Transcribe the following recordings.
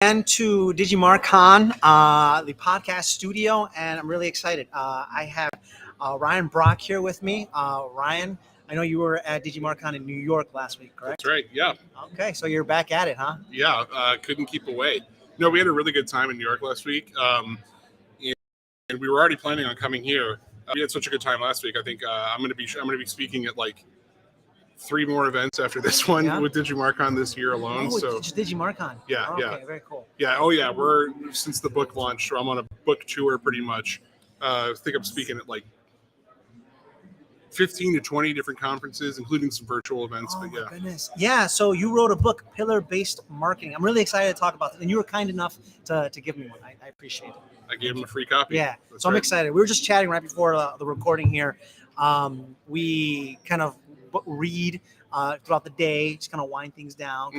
And to DigiMarCon, the podcast studio, and I'm really excited. I have Ryan Brock here with me. Ryan, I know you were at DigiMarCon in New York last week, correct? That's right. Yeah. Okay, so you're back at it, huh? Yeah. Couldn't keep away. No, we had a really good time in New York last week, and we were already planning on coming here. We had such a good time last week. I think I'm going to be speaking at like 3 more events after this one with DigiMarCon this year alone. So just DigiMarCon. Yeah, okay, very cool. Yeah. Oh yeah. We're since the book launched. I'm on a book tour pretty much. I think I'm speaking at like 15 to 20 different conferences, including some virtual events. Oh, but yeah. My goodness. Yeah. So you wrote a book, Pillar-Based Marketing. I'm really excited to talk about it, and you were kind enough to give me one. I appreciate it. I gave him a free copy. Yeah. So I'm excited. We were just chatting right before the recording here. We kind of read throughout the day, just kind of wind things down.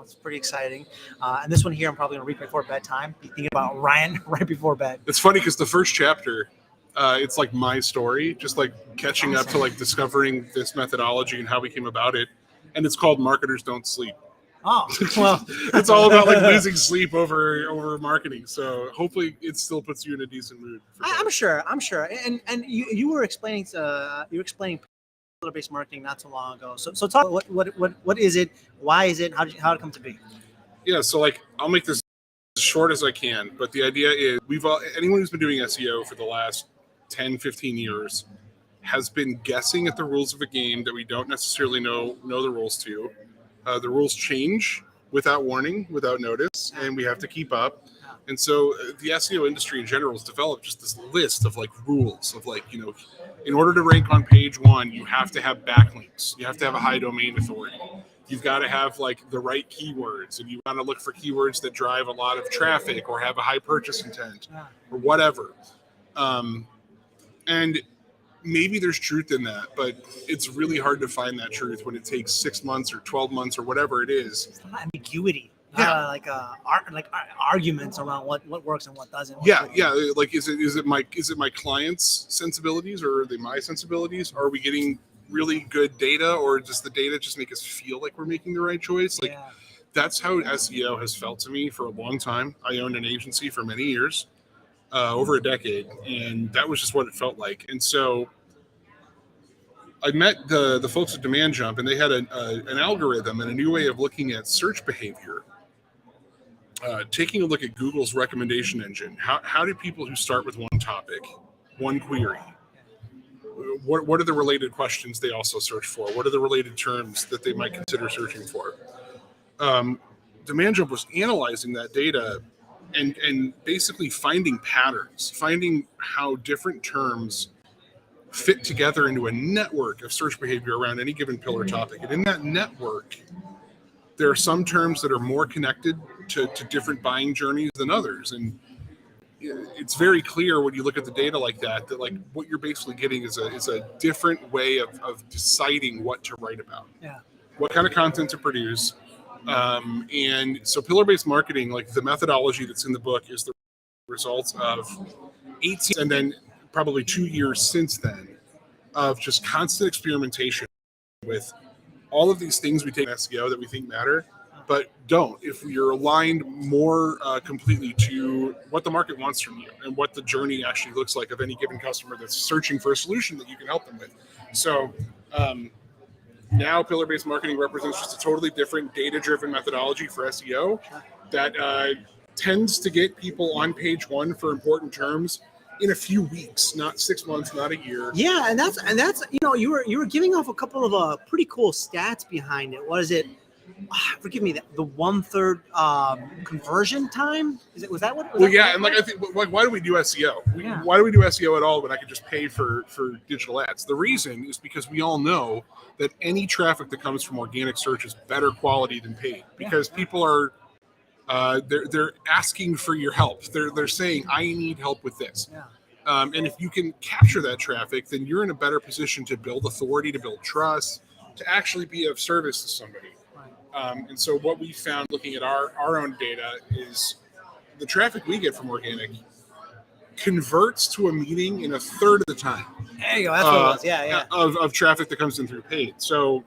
It's pretty exciting. And this one here, I'm probably going to read before bedtime. Be thinking about Ryan right before bed. It's funny because the first chapter, it's like my story, just like catching up to like discovering this methodology and how we came about it. And it's called Marketers Don't Sleep. Oh, well, it's all about like losing sleep over marketing. So hopefully it still puts you in a decent mood. I'm sure. And you were explaining Pillar-Based Marketing not so long ago. So talk. What is it? Why is it? How did it come to be? Yeah. So like I'll make this as short as I can, but the idea is anyone who's been doing SEO for the last 10, 15 years has been guessing at the rules of a game that we don't necessarily know the rules to. The rules change without warning, without notice, and we have to keep up. And so the SEO industry in general has developed just this list of like rules of like, in order to rank on page 1, you have to have backlinks. You have to have a high domain authority. You've got to have like the right keywords, and you want to look for keywords that drive a lot of traffic or have a high purchase intent or whatever. And maybe there's truth in that, but it's really hard to find that truth when it takes 6 months or 12 months or whatever it is. It's a lot of ambiguity. Like arguments around what works and what doesn't. Yeah. Like, is it my client's sensibilities, or are they my sensibilities? Are we getting really good data, or does the data just make us feel like we're making the right choice? Like, that's how SEO has felt to me for a long time. I owned an agency for many years, over a decade, and that was just what it felt like. And so I met the folks at Demand Jump, and they had an algorithm and a new way of looking at search behavior. Taking a look at Google's recommendation engine, how do people who start with one topic, one query, what are the related questions they also search for? What are the related terms that they might consider searching for? Demand Jump was analyzing that data and basically finding patterns, finding how different terms fit together into a network of search behavior around any given pillar topic. And in that network, there are some terms that are more connected to different buying journeys than others. And it's very clear when you look at the data like that like what you're basically getting is a different way of deciding what to write about, what kind of content to produce. And so pillar-based marketing, like the methodology that's in the book, is the result of 18 and then probably 2 years since then of just constant experimentation with all of these things we take in SEO that we think matter, but don't. If you're aligned more completely to what the market wants from you and what the journey actually looks like of any given customer that's searching for a solution that you can help them with. So now pillar-based marketing represents just a totally different data-driven methodology for SEO that tends to get people on page 1 for important terms in a few weeks, not 6 months, not a year. Yeah, and that's you were giving off a couple of pretty cool stats behind it. What is it? Forgive me, the 1/3 conversion time? Was that what? And like I think, why do we do SEO? Why do we do SEO at all when I could just pay for digital ads? The reason is because we all know that any traffic that comes from organic search is better quality than paid, because people are they're asking for your help. They're saying, I need help with this. And if you can capture that traffic, then you're in a better position to build authority, to build trust, to actually be of service to somebody. And so what we found looking at our own data is the traffic we get from organic converts to a meeting in a third of the time. There you go. That's what it was. Of traffic that comes in through paid. So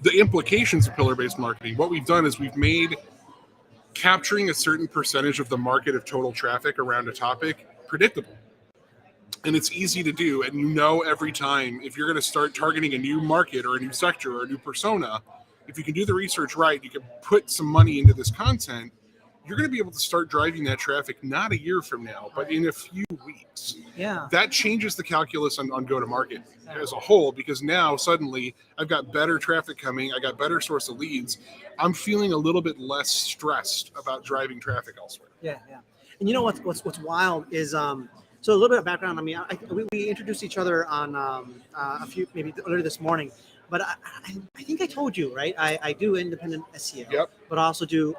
the implications of pillar-based marketing, what we've done is we've made capturing a certain percentage of the market of total traffic around a topic predictable. And it's easy to do. And you know, every time if you're going to start targeting a new market or a new sector or a new persona, if you can do the research right, you can put some money into this content, you're going to be able to start driving that traffic not a year from now, but in a few weeks. Yeah. That changes the calculus on go-to-market as a whole, because now suddenly I've got better traffic coming. I got better source of leads. I'm feeling a little bit less stressed about driving traffic elsewhere. Yeah. And you know what's wild is so a little bit of background. I mean, we introduced each other on a few maybe earlier this morning, but I think I told you, right? I do independent SEO, Yep. but I also do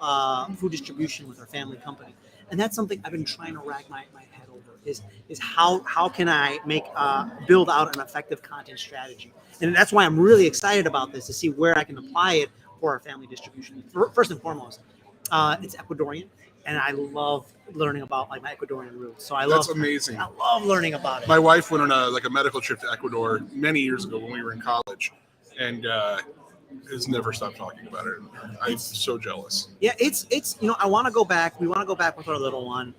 food distribution with our family company, and that's something I've been trying to rack my head over is how can I make build out an effective content strategy, and that's why I'm really excited about this to see where I can apply it for our family distribution. First and foremost, it's Ecuadorian. And I love learning about like my Ecuadorian roots. So That's amazing. I love learning about it. My wife went on a medical trip to Ecuador many years ago when we were in college, and has never stopped talking about it. I'm so jealous. Yeah, it's I want to go back. We want to go back with our little one.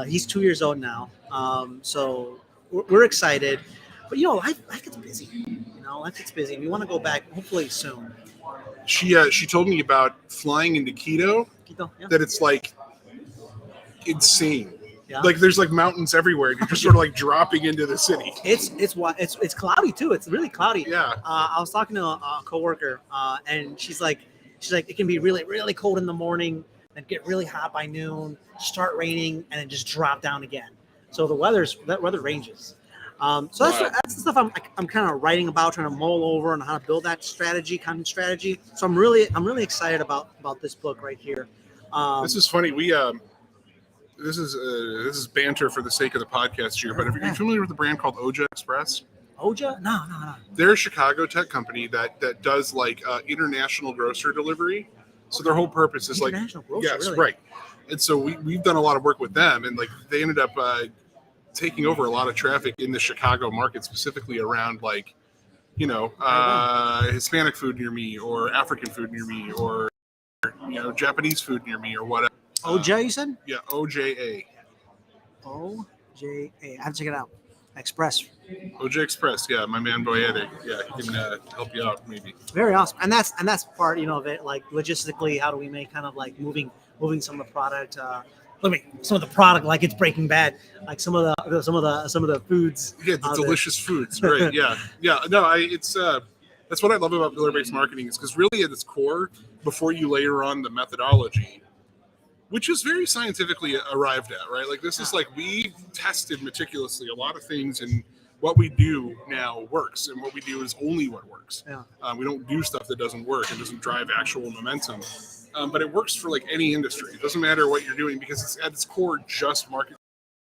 He's 2 years old now, so we're excited. But life gets busy. Life gets busy. We want to go back hopefully soon. She told me about flying into Quito. Quito, yeah. That it's like insane. Yeah. Like there's like mountains everywhere. You're just sort of like dropping into the city. It's cloudy too. It's really cloudy. Yeah. I was talking to a coworker, and she's like it can be really really cold in the morning, then get really hot by noon, start raining, and then just drop down again. So the weather ranges. So that's the stuff I'm kind of writing about, trying to mull over on how to build that content strategy. So I'm really excited about this book right here. This is funny. This is banter for the sake of the podcast here. But are you familiar with the brand called Oja Express? Oja? No. They're a Chicago tech company that does like international grocery delivery. So their whole purpose is international grocery, yes, really? Right. And so we've done a lot of work with them, and like they ended up taking over a lot of traffic in the Chicago market, specifically around like, Hispanic food near me, or African food near me, or Japanese food near me, or whatever. Oja, you said? Yeah, OJA. OJA. I have to check it out. Express. OJ Express. Yeah, my man Boyede. Yeah, he can help you out maybe. Very awesome, and that's part of it. Like logistically, how do we make kind of like moving some of the product. Some of the product, like it's Breaking Bad, like some of the foods. Yeah, the delicious foods, right? Yeah. No, it's that's what I love about pillar-based marketing, is because really at its core, before you layer on the methodology, which is very scientifically arrived at, right? Like this is like we tested meticulously a lot of things, and what we do now works, and what we do is only what works. Yeah. We don't do stuff that doesn't work and doesn't drive actual momentum. But it works for like any industry. It doesn't matter what you're doing, because it's at its core just market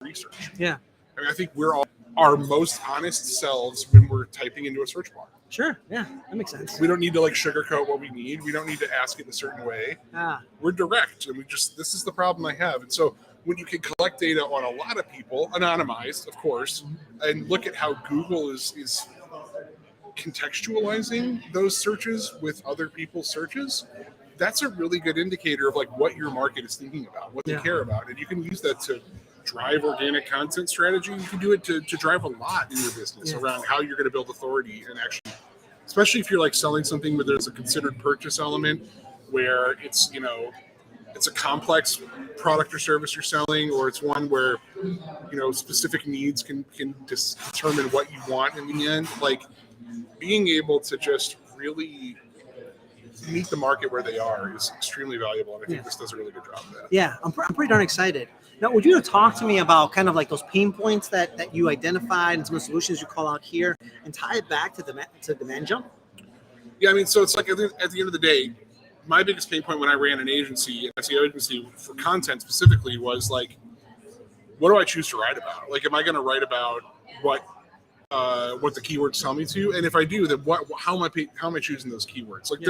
research. Yeah. I mean, I think we're all our most honest selves when we're typing into a search bar. Sure. Yeah, that makes sense. We don't need to like sugarcoat what we need. We don't need to ask it in a certain way. We're direct, and this is the problem I have. And so when you can collect data on a lot of people, anonymized, of course, and look at how Google is contextualizing those searches with other people's searches, that's a really good indicator of like what your market is thinking about, what they care about. And you can use that to drive organic content strategy. You can do it to drive a lot in your business around how you're going to build authority, and actually, especially if you're like selling something where there's a considered purchase element, where it's it's a complex product or service you're selling, or it's one where specific needs can determine what you want in the end. Like being able to just really meet the market where they are is extremely valuable, and I think this does a really good job of that. Yeah, I'm pretty darn excited. Now, would you talk to me about kind of like those pain points that you identified and some of the solutions you call out here, and tie it back to demand jump? Yeah, I mean, so it's like at the end of the day, my biggest pain point when I ran an agency, an SEO agency for content specifically, was like, what do I choose to write about? Like, am I going to write about what the keywords tell me to? And if I do, then how am I choosing those keywords? Like,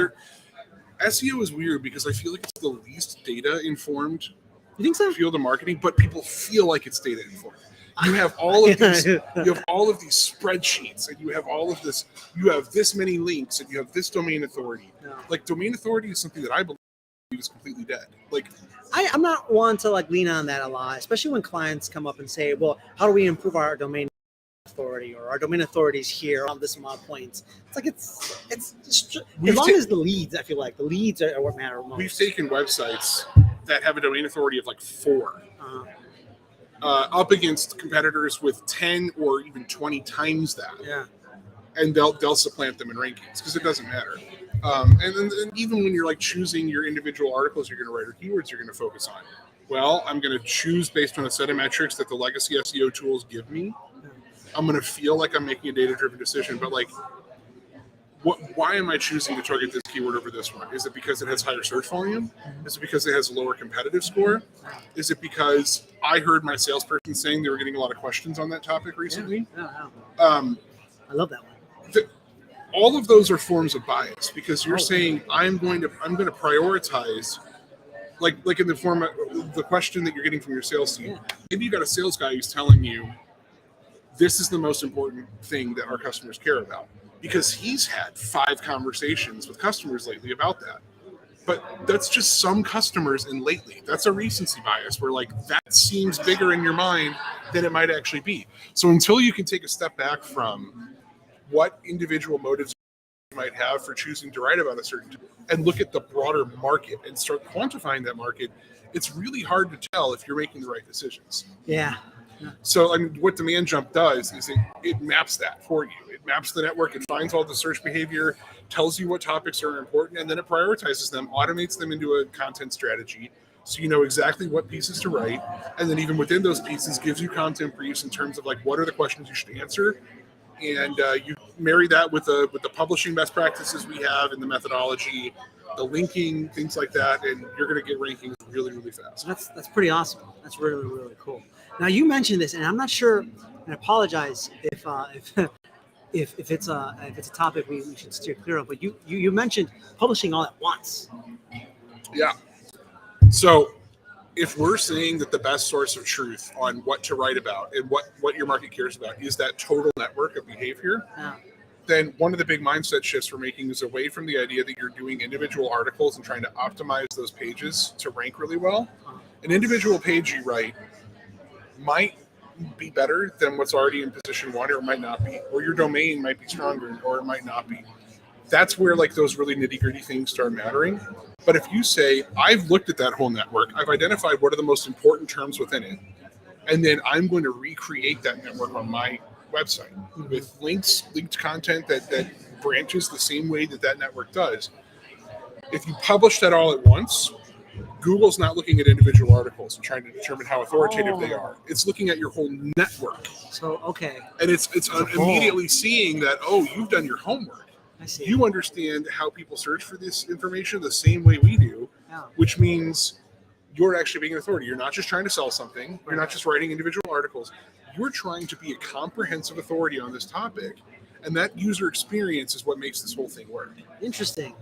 SEO is weird because I feel like it's the least data informed. You think so? Field of marketing, but people feel like it's data informed. You have all of these. You have all of these spreadsheets, and you have all of this. You have this many links, and you have this domain authority. Yeah. Like domain authority is something that I believe is completely dead. Like I'm not one to like lean on that a lot, especially when clients come up and say, well, how do we improve our domain authority, or our domain authorities here on this amount of points? It's like it's just, as long as the leads, I feel like the leads are what matter most. We've taken websites that have a domain authority of like 4 up against competitors with 10 or even 20 times that. Yeah. And they'll supplant them in rankings because it doesn't matter. And even when you're like choosing your individual articles you're going to write or keywords you're going to focus on, well, I'm going to choose based on a set of metrics that the legacy SEO tools give me. I'm going to feel like I'm making a data-driven decision, but like, why am I choosing to target this keyword over this one? Is it because it has higher search volume? Is it because it has a lower competitive score? Is it because I heard my salesperson saying they were getting a lot of questions on that topic recently? Yeah. I love that one. All of those are forms of bias because you're saying I'm going to prioritize, like in the form of the question that you're getting from your sales team. Maybe you got a sales guy who's telling you this is the most important thing that our customers care about because he's had 5 conversations with customers lately about that. But that's just some customers and lately. That's a recency bias where like that seems bigger in your mind than it might actually be. So until you can take a step back from what individual motives you might have for choosing to write about a certain topic and look at the broader market and start quantifying that market, it's really hard to tell if you're making the right decisions. Yeah. So I mean, what Demand Jump does is it maps that for you. It maps the network, it finds all the search behavior, tells you what topics are important, and then it prioritizes them, automates them into a content strategy so you know exactly what pieces to write, and then even within those pieces gives you content briefs in terms of like what are the questions you should answer. And you marry that with the publishing best practices we have and the methodology, the linking, things like that, and you're going to get rankings really, really fast. That's pretty awesome. That's really, really cool. Now you mentioned this, and I'm not sure, and I apologize if it's a topic we should steer clear of. But you mentioned publishing all at once. Yeah. So if we're saying that the best source of truth on what to write about and what your market cares about is that total network of behavior, then one of the big mindset shifts we're making is away from the idea that you're doing individual articles and trying to optimize those pages to rank really well. An individual page you write might be better than what's already in position 1, or it might not be, or your domain might be stronger, or it might not be. That's where like those really nitty-gritty things start mattering. But if you say, I've looked at that whole network, I've identified what are the most important terms within it, and then I'm going to recreate that network on my website with linked content that branches the same way that network does. If you publish that all at once, Google's not looking at individual articles and trying to determine how authoritative they are. It's looking at your whole network. So, okay. And it's immediately seeing that, oh, you've done your homework. I see. You understand how people search for this information the same way we do, which means you're actually being an authority. You're not just trying to sell something. You're not just writing individual articles. You're trying to be a comprehensive authority on this topic. And that user experience is what makes this whole thing work. Interesting.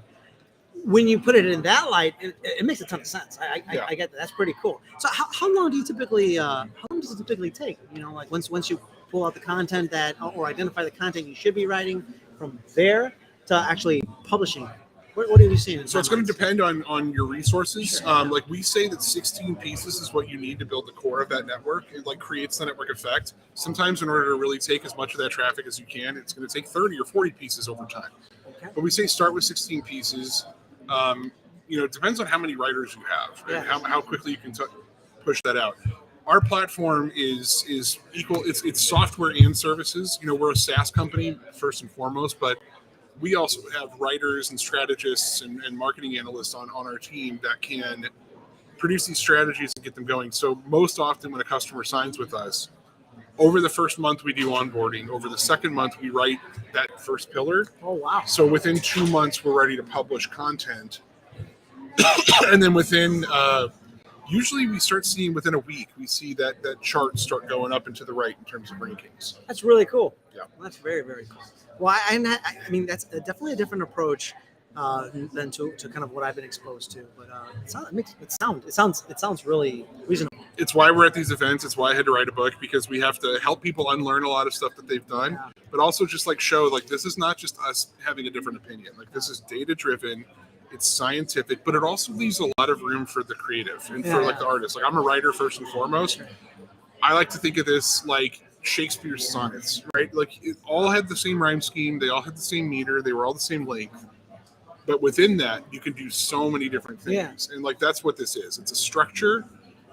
When you put it in that light, it makes a ton of sense. I get that. That's pretty cool. So how long do you typically, how long does it typically take? You know, like once you pull out the content or identify the content you should be writing from there to actually publishing? What are you seeing? So it's going to depend on your resources. Sure. Like we say that 16 pieces is what you need to build the core of that network. It like creates the network effect. Sometimes in order to really take as much of that traffic as you can, it's going to take 30 or 40 pieces over time. Okay. But we say start with 16 pieces. It depends on how many writers you have and how quickly you can push that out. Our platform is equal. It's software and services. You know, we're a SaaS company first and foremost, but we also have writers and strategists and marketing analysts on our team that can produce these strategies and get them going. So most often when a customer signs with us, over the first month we do onboarding. Over the second month we write that first pillar. Oh, wow. So within 2 months we're ready to publish content. And then within, usually we start seeing within a week, we see that chart start going up and to the right in terms of rankings. That's really cool. Yeah. Well, that's very, very cool. Well, I mean, that's definitely a different approach than to kind of what I've been exposed to. But it sounds really reasonable. It's why we're at these events. It's why I had to write a book, because we have to help people unlearn a lot of stuff that they've done, but also just like show like this is not just us having a different opinion. Like this is data driven. it's scientific, but it also leaves a lot of room for the creative and for like the artist. Like I'm a writer first and foremost. I like to think of this like Shakespeare's sonnets, right? Like it all had the same rhyme scheme, they all had the same meter, they were all the same length. But within that, you can do so many different things. And like that's what this is. It's a structure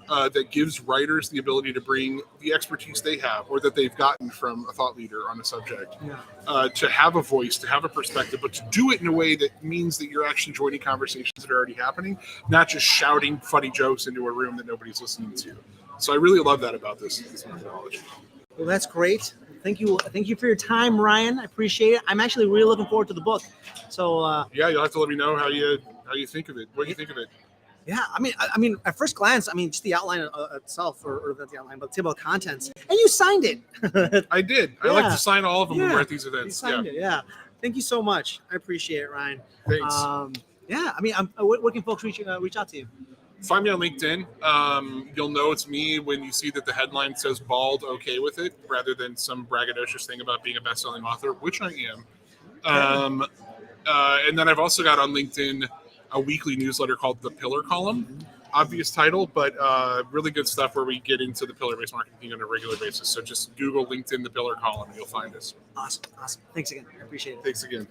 that gives writers the ability to bring the expertise they have or that they've gotten from a thought leader on a subject to have a voice, to have a perspective, but to do it in a way that means that you're actually joining conversations that are already happening, not just shouting funny jokes into a room that nobody's listening to. So I really love that about this methodology. Well, that's great. Thank you for your time, Ryan. I appreciate it. I'm actually really looking forward to the book. So yeah, you'll have to let me know how you think of it. What do you think of it? Yeah, I mean, at first glance, just the outline itself, or not the outline, but the table of contents, and you signed it. I did. I like to sign all of them when we're at these events. You signed it. Yeah. Thank you so much. I appreciate it, Ryan. Thanks. Where can folks reach out to you? Find me on LinkedIn. You'll know it's me when you see that the headline says "Bald, okay with it," rather than some braggadocious thing about being a best-selling author, which I am. And then I've also got on LinkedIn a weekly newsletter called The Pillar Column. Obvious title, but really good stuff where we get into the pillar-based marketing on a regular basis. So just Google LinkedIn The Pillar Column and you'll find us. Awesome. Thanks again. I appreciate it. Thanks again.